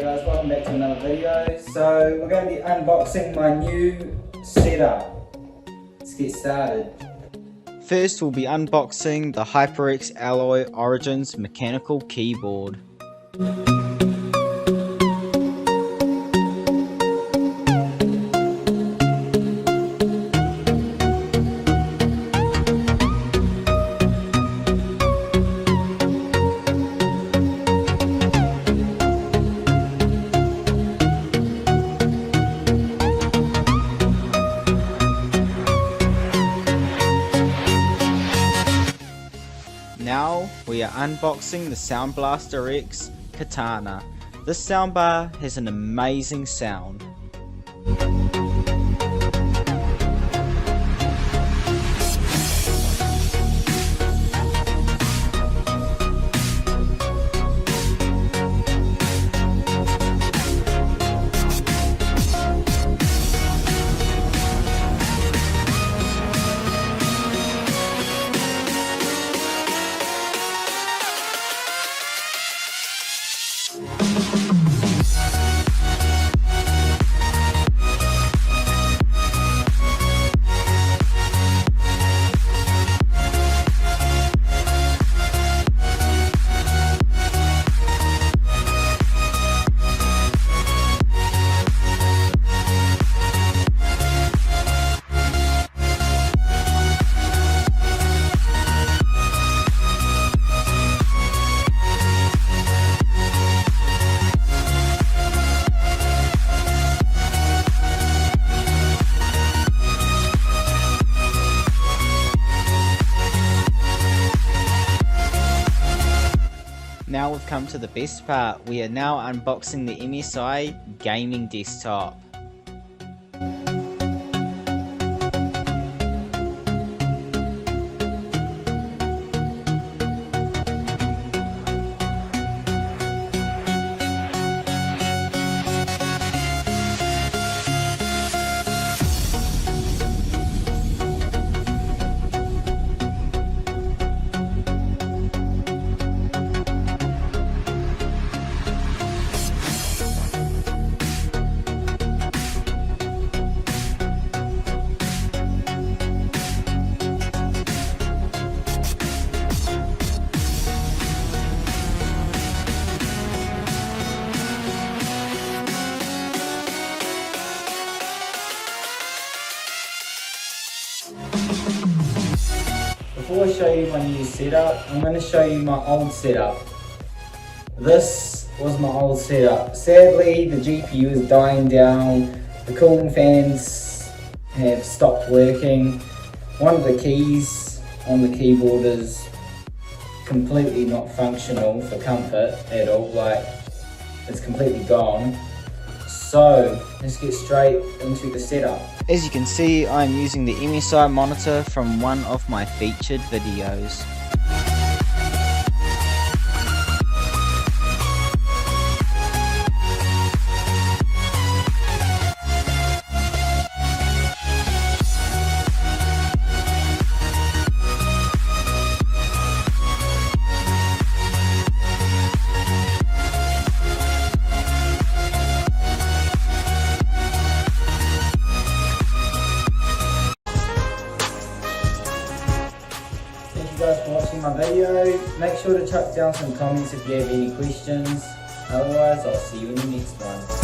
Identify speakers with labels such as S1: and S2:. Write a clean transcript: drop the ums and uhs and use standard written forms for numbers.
S1: guys, welcome back to another video. So we're going to be unboxing my new setup. Let's get started.
S2: First we'll be unboxing the HyperX Alloy Origins mechanical keyboard. Now we are unboxing the Sound BlasterX Katana. This soundbar has an amazing sound. Now we've come to the best part. We are now unboxing the MSI gaming desktop.
S1: Before I show you my new setup, I'm going to show you my old setup. This was my old setup. Sadly, the GPU is dying down, the cooling fans have stopped working, one of the keys on the keyboard is completely not functional for comfort at all, like it's completely gone. So let's get straight into the setup.
S2: As you can see, I am using the MSI monitor from one of my featured videos.
S1: Thank you guys for watching my video. Make sure to chuck down some comments if you have any questions. Otherwise, I'll see you in the next one.